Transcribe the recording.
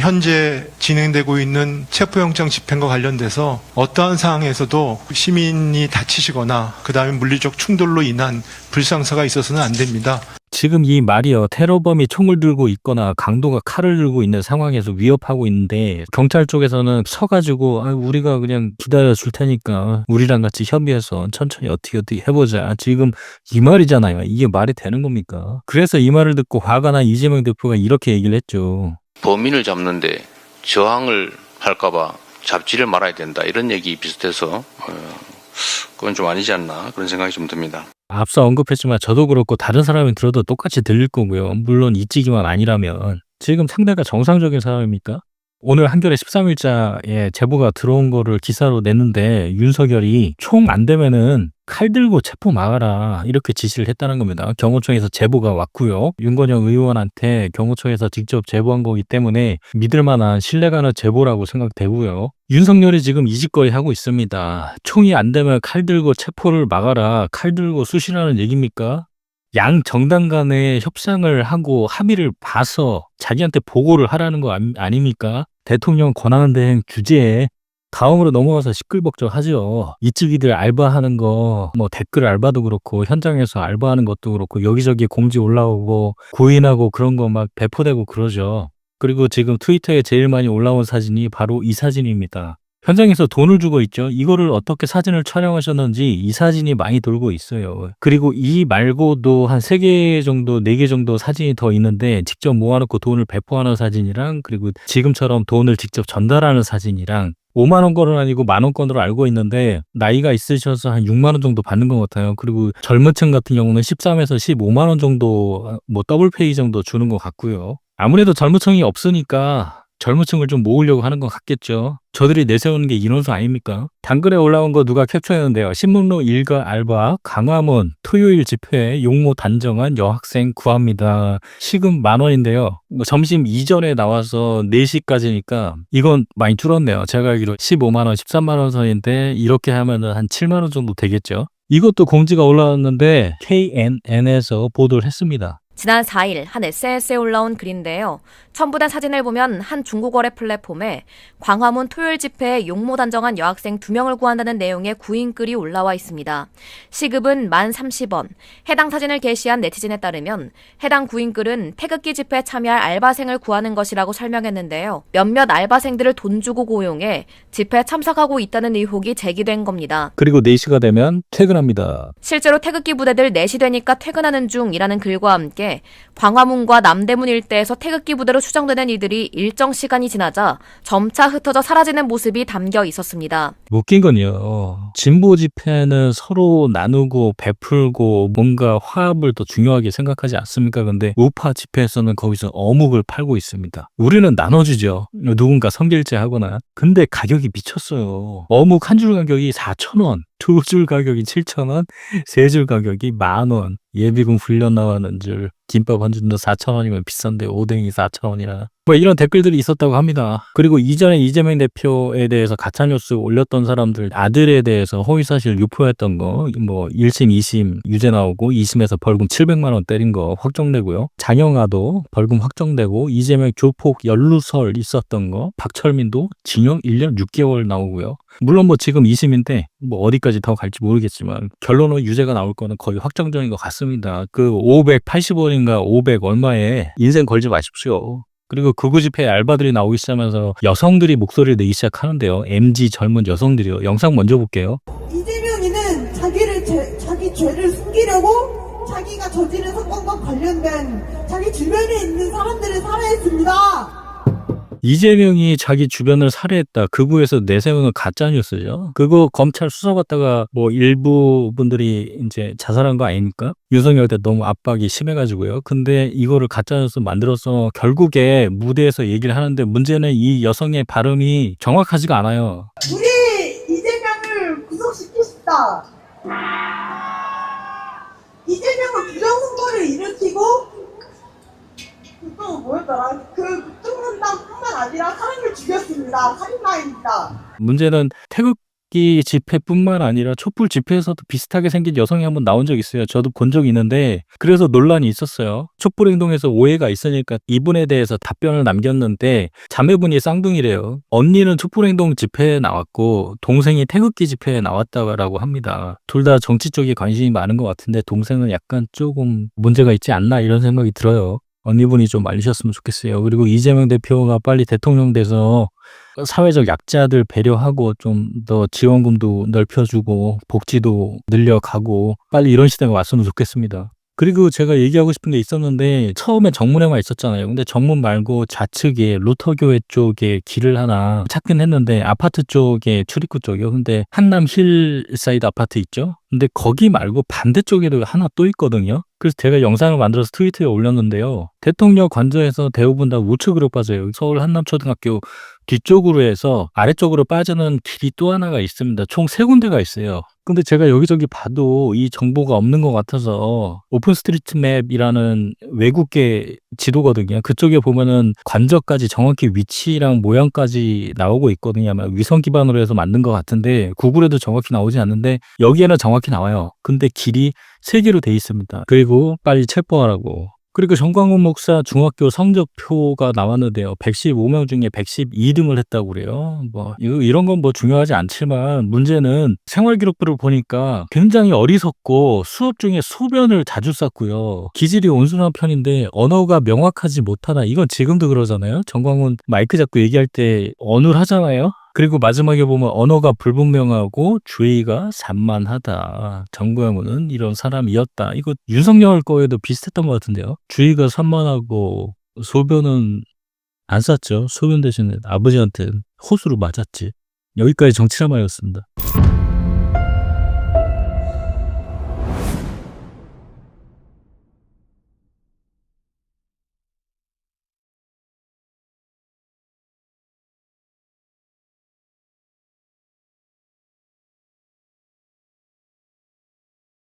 현재 진행되고 있는 체포영장 집행과 관련돼서 어떠한 상황에서도 시민이 다치시거나 그다음에 물리적 충돌로 인한 불상사가 있어서는 안 됩니다. 지금 이 말이요. 테러범이 총을 들고 있거나 강도가 칼을 들고 있는 상황에서 위협하고 있는데 경찰 쪽에서는 서가지고 우리가 그냥 기다려 줄 테니까 우리랑 같이 협의해서 천천히 어떻게 해보자. 지금 이 말이잖아요. 이게 말이 되는 겁니까? 그래서 이 말을 듣고 화가 난 이재명 대표가 이렇게 얘기를 했죠. 범인을 잡는데 저항을 할까봐 잡지를 말아야 된다. 이런 얘기 비슷해서 그건 좀 아니지 않나 그런 생각이 좀 듭니다. 앞서 언급했지만 저도 그렇고 다른 사람이 들어도 똑같이 들릴 거고요. 물론 이찌기만 아니라면. 지금 상대가 정상적인 사람입니까? 오늘 한겨레 13일자에 제보가 들어온 거를 기사로 냈는데 윤석열이 총 안 되면은 칼 들고 체포 막아라 이렇게 지시를 했다는 겁니다. 경호처에서 제보가 왔고요. 윤건영 의원한테 경호처에서 직접 제보한 거기 때문에 믿을 만한 신뢰가는 제보라고 생각되고요. 윤석열이 지금 이짓거리 하고 있습니다. 총이 안 되면 칼 들고 체포를 막아라. 칼 들고 쑤시라는 얘기입니까? 양 정당 간의 협상을 하고 합의를 봐서 자기한테 보고를 하라는 거 아닙니까? 대통령 권한대행 규제에 다음으로 넘어가서 시끌벅적하죠. 이쪽이들 알바하는 거, 뭐 댓글 알바도 그렇고 현장에서 알바하는 것도 그렇고 여기저기 공지 올라오고 구인하고 그런 거 막 배포되고 그러죠. 그리고 지금 트위터에 제일 많이 올라온 사진이 바로 이 사진입니다. 현장에서 돈을 주고 있죠. 이거를 어떻게 사진을 촬영하셨는지 이 사진이 많이 돌고 있어요. 그리고 이 말고도 한 3개 정도, 4개 정도 사진이 더 있는데 직접 모아놓고 돈을 배포하는 사진이랑 그리고 지금처럼 돈을 직접 전달하는 사진이랑 5만 원권은 아니고 만 원권으로 알고 있는데 나이가 있으셔서 한 6만 원 정도 받는 것 같아요. 그리고 젊은 층 같은 경우는 13에서 15만 원 정도 뭐 더블페이 정도 주는 것 같고요. 아무래도 젊은 층이 없으니까 젊은 층을 좀 모으려고 하는 것 같겠죠. 저들이 내세우는 게 인원수 아닙니까? 당근에 올라온 거 누가 캡처했는데요. 신문로 일가 알바 광화문 토요일 집회 용모 단정한 여학생 구합니다. 시급 10,000원인데요. 점심 이전에 나와서 4시까지니까 이건 많이 줄었네요. 제가 알기로 15만 원, 13만 원 선인데 이렇게 하면은 한 7만 원 정도 되겠죠. 이것도 공지가 올라왔는데 KNN에서 보도를 했습니다. 지난 4일 한 SNS에 올라온 글인데요. 첨부된 사진을 보면 한 중고거래 플랫폼에 광화문 토요일 집회에 용모 단정한 여학생 2명을 구한다는 내용의 구인글이 올라와 있습니다. 시급은 1030원. 해당 사진을 게시한 네티즌에 따르면 해당 구인글은 태극기 집회에 참여할 알바생을 구하는 것이라고 설명했는데요. 몇몇 알바생들을 돈 주고 고용해 집회에 참석하고 있다는 의혹이 제기된 겁니다. 그리고 4시가 되면 퇴근합니다. 실제로 태극기 부대들 4시 되니까 퇴근하는 중이라는 글과 함께 광화문과 남대문 일대에서 태극기 부대로 추정되는 이들이 일정 시간이 지나자 점차 흩어져 사라지는 모습이 담겨 있었습니다. 웃긴 건요. 진보 집회는 서로 나누고 베풀고 뭔가 화합을 더 중요하게 생각하지 않습니까? 근데 우파 집회에서는 거기서 어묵을 팔고 있습니다. 우리는 나눠주죠. 누군가 선결제 하거나. 근데 가격이 미쳤어요. 어묵 한 줄 가격이 4,000원. 2줄 가격이 7,000원, 3줄 가격이 10,000원. 예비군 훈련 나가는 줄 김밥 한 줄도 4,000원이면 비싼데 오뎅이 4,000원이라 뭐 이런 댓글들이 있었다고 합니다. 그리고 이전에 이재명 대표에 대해서 가짜뉴스 올렸던 사람들 아들에 대해서 허위사실 유포했던 거 뭐 1심 2심 유죄 나오고 2심에서 벌금 700만 원 때린 거 확정되고요. 장영아도 벌금 확정되고 이재명 조폭 연루설 있었던 거 박철민도 징역 1년 6개월 나오고요. 물론 뭐 지금 2심인데 뭐 어디까지 더 갈지 모르겠지만 결론은 유죄가 나올 거는 거의 확정적인 것 같습니다. 그 580원인가 500 얼마에 인생 걸지 마십시오. 그리고 극우 집회에 알바들이 나오기 시작하면서 여성들이 목소리를 내기 시작하는데요. MZ 젊은 여성들이요. 영상 먼저 볼게요. 이재명이는 자기 죄를 숨기려고 자기가 저지른 사건과 관련된 자기 주변에 있는 사람들을 살해했습니다. 이재명이 자기 주변을 살해했다. 극우에서 내세우는 가짜뉴스죠. 그거 검찰 수사받다가 뭐 일부 분들이 이제 자살한 거 아닙니까? 윤석열 때 너무 압박이 심해가지고요. 근데 이거를 가짜뉴스 만들어서 결국에 무대에서 얘기를 하는데 문제는 이 여성의 발음이 정확하지가 않아요. 우리 이재명을 구속시키십다. 이재명을 부정선거를 일으키고 또 뭐였더라? 그 국정농단뿐만 아니라 사람을 죽였습니다. 살인마입니다. 문제는 태극기 태극기 집회뿐만 아니라 촛불 집회에서도 비슷하게 생긴 여성이 한번 나온 적 있어요. 저도 본 적이 있는데 그래서 논란이 있었어요. 촛불 행동에서 오해가 있으니까 이분에 대해서 답변을 남겼는데 자매분이 쌍둥이래요. 언니는 촛불 행동 집회에 나왔고 동생이 태극기 집회에 나왔다고 합니다. 둘 다 정치 쪽에 관심이 많은 것 같은데 동생은 약간 조금 문제가 있지 않나 이런 생각이 들어요. 언니분이 좀 알리셨으면 좋겠어요. 그리고 이재명 대표가 빨리 대통령 돼서 사회적 약자들 배려하고 좀 더 지원금도 넓혀주고 복지도 늘려가고 빨리 이런 시대가 왔으면 좋겠습니다. 그리고 제가 얘기하고 싶은 게 있었는데 처음에 정문에만 있었잖아요. 근데 정문 말고 좌측에 루터교회 쪽에 길을 하나 찾긴 했는데 아파트 쪽에 출입구 쪽이요. 근데 한남 힐사이드 아파트 있죠? 근데 거기 말고 반대쪽에도 하나 또 있거든요. 그래서 제가 영상을 만들어서 트위터에 올렸는데요. 대통령 관저에서 대부분 다 우측으로 빠져요. 서울 한남초등학교 뒤쪽으로 해서 아래쪽으로 빠지는 길이 또 하나가 있습니다. 총 3군데가 있어요. 근데 제가 여기저기 봐도 이 정보가 없는 것 같아서 오픈스트리트맵이라는 외국계 지도거든요. 그쪽에 보면은 관저까지 정확히 위치랑 모양까지 나오고 있거든요. 아마 위성 기반으로 해서 만든 것 같은데 구글에도 정확히 나오지 않는데 여기에는 정확히 나와요. 근데 길이 3개로 돼 있습니다. 그리고 빨리 체포하라고. 그리고 정광훈 목사 중학교 성적표가 나왔는데요. 115명 중에 112등을 했다고 그래요. 이런 건 중요하지 않지만 문제는 생활 기록부를 보니까 굉장히 어리석고 수업 중에 소변을 자주 쌌고요. 기질이 온순한 편인데 언어가 명확하지 못하다. 이건 지금도 그러잖아요. 정광훈 마이크 잡고 얘기할 때 어눌하잖아요. 그리고 마지막에 보면 언어가 불분명하고 주의가 산만하다. 정광훈은 이런 사람이었다. 이거 윤석열 거에도 비슷했던 것 같은데요. 주의가 산만하고 소변은 안 쌌죠. 소변 대신에 아버지한테 호수로 맞았지. 여기까지 정치라마였습니다.